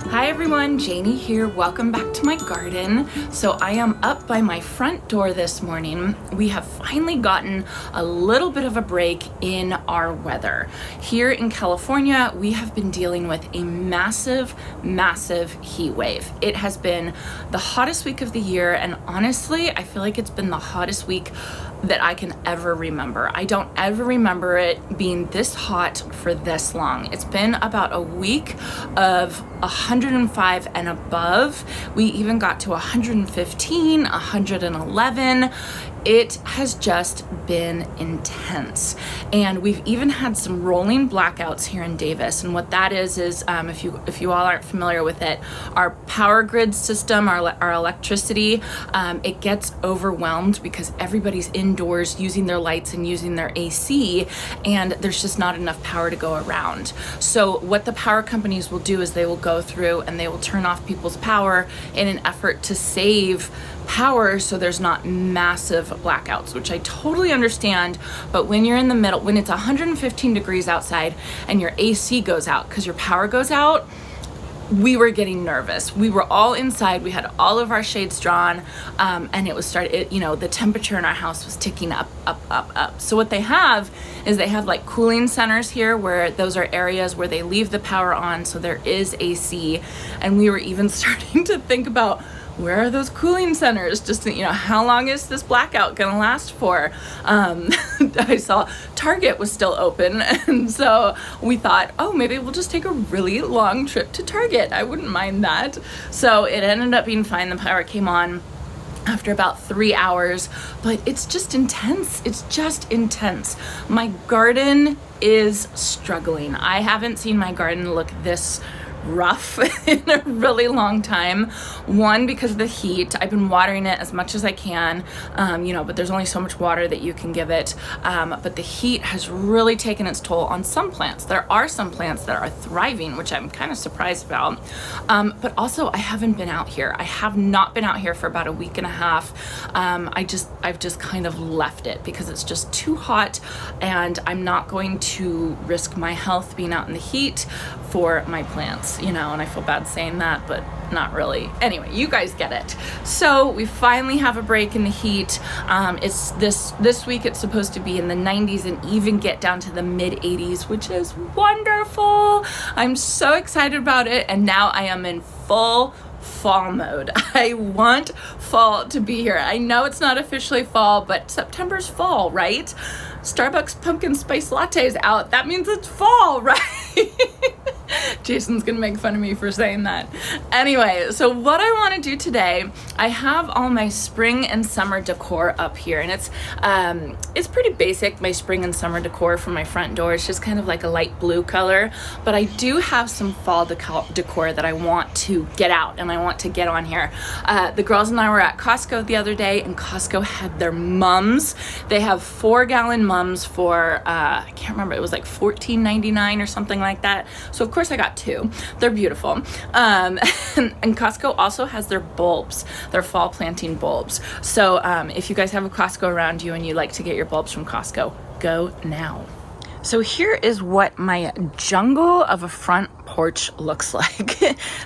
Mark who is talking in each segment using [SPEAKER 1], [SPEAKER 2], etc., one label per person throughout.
[SPEAKER 1] Hi everyone, Janie here. Welcome back to my garden. So I am up by my front door this morning. We have finally gotten a little bit of a break in our weather. Here in California, we have been dealing with a massive heat wave. It has been the hottest week of the year, and honestly, I feel like it's been the hottest week that I can ever remember. I don't ever remember it being this hot for this long. It's been about a week of 105 and above. We even got to 115, 111. It has just been intense. And we've even had some rolling blackouts here in Davis. And what that is if you all aren't familiar with it, our power grid system, our electricity, it gets overwhelmed because everybody's indoors using their lights and using their AC, and there's just not enough power to go around. So what the power companies will do is they will go through and they will turn off people's power in an effort to save power so there's not massive blackouts, which I totally understand. But when you're in the middle, when it's 115 degrees outside and your AC goes out because your power goes out, we were getting nervous. We were all inside. We had all of our shades drawn, and the temperature in our house was ticking up. So what they have is they have like cooling centers here, where those are areas where they leave the power on, so there is AC. And we were even starting to think about, where are those cooling centers? Just, how long is this blackout gonna last for? I saw Target was still open, and so we thought, oh, maybe we'll just take a really long trip to Target. I wouldn't mind that. So it ended up being fine. The power came on after about 3 hours, but it's just intense. It's just intense. My garden is struggling. I haven't seen my garden look this rough in a really long time. One, because of the heat. I've been watering it as much as I can, but there's only so much water that you can give it. But the heat has really taken its toll on some plants. There are some plants that are thriving, which I'm kind of surprised about. But also, I haven't been out here. I have not been out here for about a week and a half. I've just kind of left it because it's just too hot, and I'm not going to risk my health being out in the heat for my plants, and I feel bad saying that, but not really. Anyway, you guys get it. So we finally have a break in the heat. It's this week it's supposed to be in the 90s and even get down to the mid 80s, which is wonderful. I'm so excited about it, and now I am in full fall mode. I want fall to be here. I know it's not officially fall, but September's fall, right? Starbucks pumpkin spice lattes out. That means it's fall, right? Jason's gonna make fun of me for saying that. Anyway, so what I want to do today, I have all my spring and summer decor up here, and it's pretty basic, my spring and summer decor for my front door. It's just kind of like a light blue color, but I do have some fall decor that I want to get out and I want to get on here. The girls and I were at Costco the other day, and Costco had their mums. They have 4-gallon mums for I can't remember, it was like $14.99 or something like that. So of course I got 2. They're beautiful. And Costco also has their bulbs, their fall planting bulbs. So if you guys have a Costco around you and you like to get your bulbs from Costco, go now. So here is what my jungle of a front porch looks like.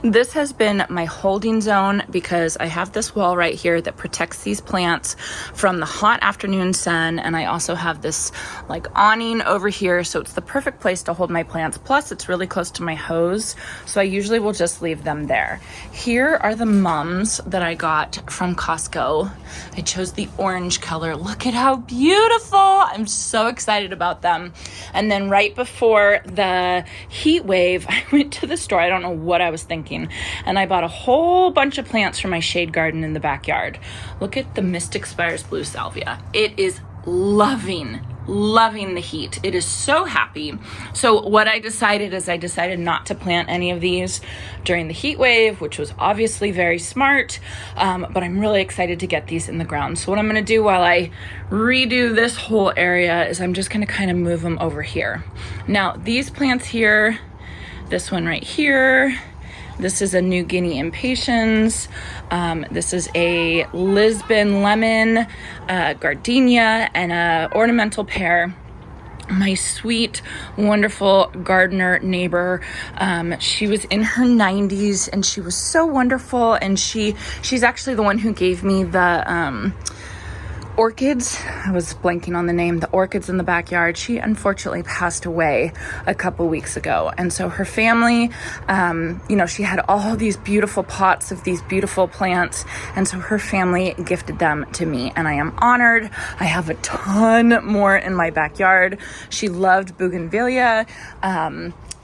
[SPEAKER 1] This has been my holding zone because I have this wall right here that protects these plants from the hot afternoon sun, and I also have this like awning over here, so it's the perfect place to hold my plants. Plus it's really close to my hose, so I usually will just leave them there. Here are the mums that I got from Costco. I chose the orange color. Look at how beautiful. I'm so excited about them. And then right before the heat wave, I went to the store. I don't know what I was thinking, and I bought a whole bunch of plants for my shade garden in the backyard. Look at the Mystic Spires blue salvia. It is loving the heat. It is so happy. So what I decided is I decided not to plant any of these during the heat wave, which was obviously very smart, but I'm really excited to get these in the ground. So what I'm going to do while I redo this whole area is I'm just going to kind of move them over here. Now these plants here, this one right here, this is a New Guinea impatiens. This is a Lisbon lemon, gardenia, and a ornamental pear. my sweet, wonderful gardener neighbor. She was in her 90s and she was so wonderful. And she's actually the one who gave me the orchids. I was blanking on the name. The orchids in the backyard. She unfortunately passed away a couple weeks ago. And so her family, she had all these beautiful pots of these beautiful plants. And so her family gifted them to me. And I am honored. I have a ton more in my backyard. She loved bougainvillea.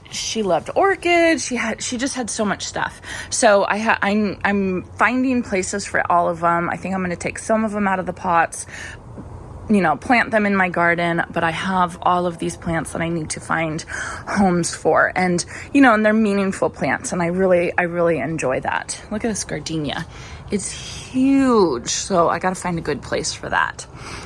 [SPEAKER 1] She loved orchids. She just had so much stuff. So I'm finding places for all of them. I think I'm going to take some of them out of the pots, plant them in my garden, but I have all of these plants that I need to find homes for. And, and they're meaningful plants. And I really enjoy that. Look at this gardenia. It's huge. So I got to find a good place for that.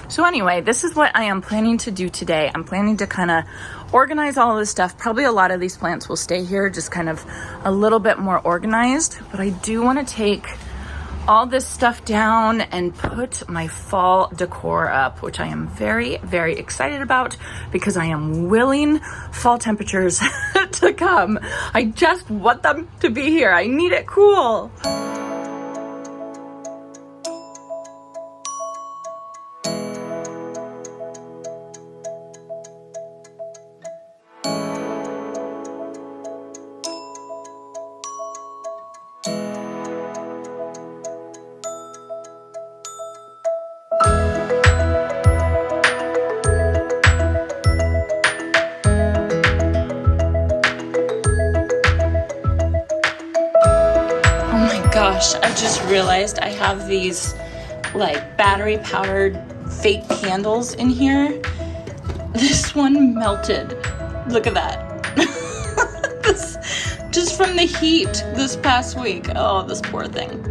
[SPEAKER 1] So anyway, this is what I am planning to do today. I'm planning to kind of organize all of this stuff. Probably a lot of these plants will stay here, just kind of a little bit more organized. But I do want to take all this stuff down and put my fall decor up, which I am very, very excited about because I am willing fall temperatures to come. I just want them to be here. I need it cool. Gosh, I just realized I have these like battery powered fake candles in here. This one melted. Look at that. This, just from the heat this past week. Oh, this poor thing.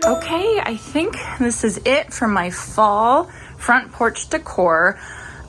[SPEAKER 1] Okay, I think this is it for my fall front porch decor.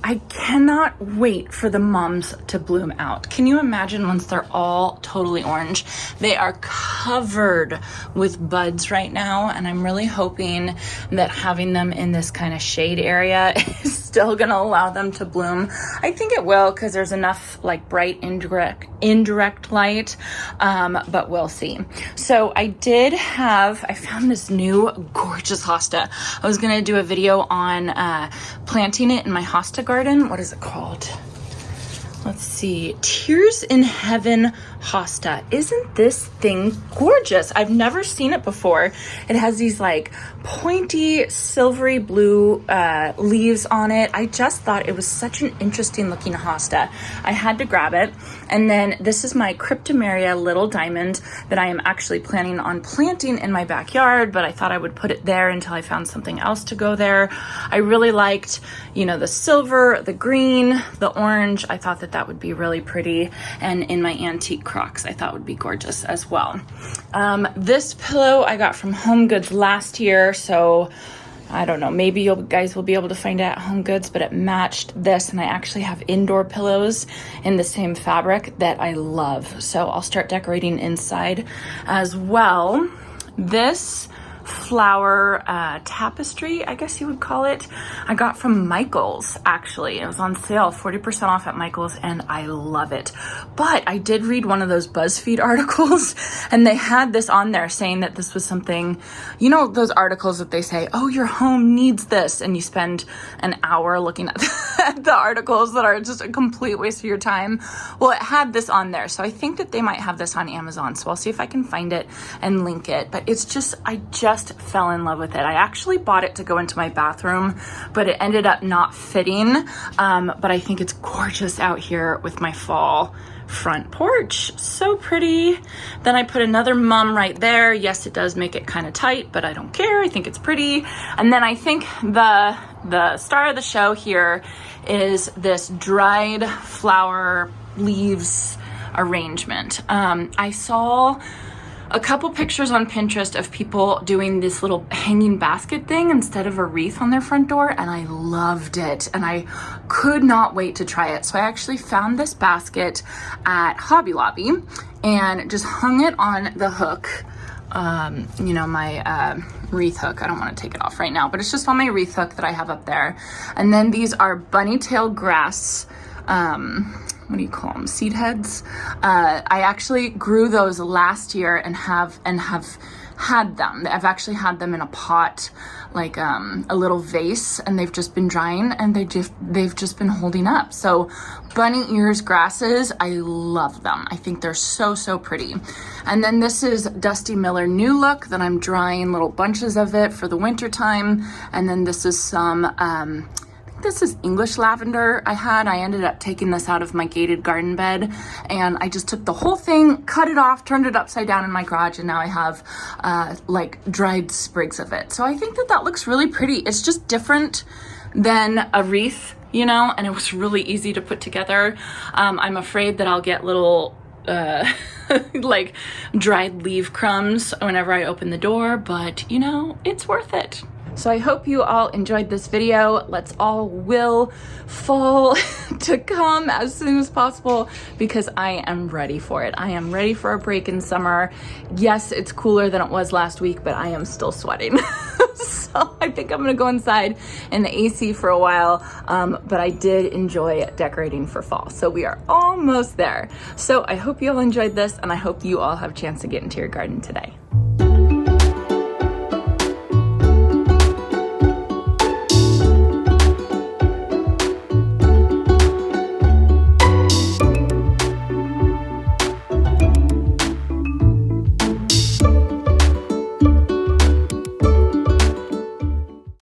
[SPEAKER 1] I cannot wait for the mums to bloom out. Can you imagine once they're all totally orange? They are covered with buds right now, and I'm really hoping that having them in this kind of shade area is still gonna allow them to bloom. I think it will, because there's enough like bright indirect light, but we'll see. So I found this new gorgeous hosta. I was gonna do a video on planting it in my hosta garden. What is it called? Let's see. Tears in Heaven hosta. Isn't this thing gorgeous? I've never seen it before. It has these like pointy silvery blue leaves on it. I just thought it was such an interesting looking hosta. I had to grab it. And then this is my Cryptomeria little diamond that I am actually planning on planting in my backyard, but I thought I would put it there until I found something else to go there. I really liked, the silver, the green, the orange. I thought that would be really pretty. And in my antique Crocs, I thought would be gorgeous as well. This pillow I got from Home Goods last year, so I don't know, maybe you guys will be able to find it at Home Goods, but it matched this, and I actually have indoor pillows in the same fabric that I love. So I'll start decorating inside as well. This flower tapestry, I guess you would call it. I got from Michael's, actually. It was on sale, 40% off at Michael's, and I love it. But I did read one of those BuzzFeed articles, and they had this on there saying that this was something, you know, those articles that they say, oh, your home needs this, and you spend an hour looking at the articles that are just a complete waste of your time. Well, it had this on there, so I think that they might have this on Amazon, so I'll see if I can find it and link it. But it's just, I just fell in love with it. I actually bought it to go into my bathroom, but it ended up not fitting. But I think it's gorgeous out here with my fall front porch. So pretty. Then I put another mum right there. Yes, it does make it kind of tight, but I don't care. I think it's pretty. And then I think the star of the show here is this dried flower leaves arrangement. I saw a couple pictures on Pinterest of people doing this little hanging basket thing instead of a wreath on their front door, and I loved it, and I could not wait to try it. So I actually found this basket at Hobby Lobby and just hung it on the hook, you know, my wreath hook. I don't want to take it off right now, but it's just on my wreath hook that I have up there. And then these are bunny tail grass, what do you call them? Seed heads. I actually grew those last year and have had them. I've actually had them in a pot, like a little vase, and they've just been drying, and they've just been holding up. So bunny ears grasses, I love them. I think they're so pretty. And then this is Dusty Miller New Look that I'm drying little bunches of it for the winter time. And then this is some this is English lavender I ended up taking this out of my gated garden bed, and I just took the whole thing, cut it off, turned it upside down in my garage, and now I have like dried sprigs of it. So I think that looks really pretty. It's just different than a wreath, you know, and it was really easy to put together. I'm afraid that I'll get little like dried leaf crumbs whenever I open the door, but you know, it's worth it. So I hope you all enjoyed this video. Let's all will fall to come as soon as possible, because I am ready for it. I am ready for a break in summer. Yes, it's cooler than it was last week, but I am still sweating. So I think I'm gonna go inside in the AC for a while, but I did enjoy decorating for fall. So we are almost there. So I hope you all enjoyed this, and I hope you all have a chance to get into your garden today.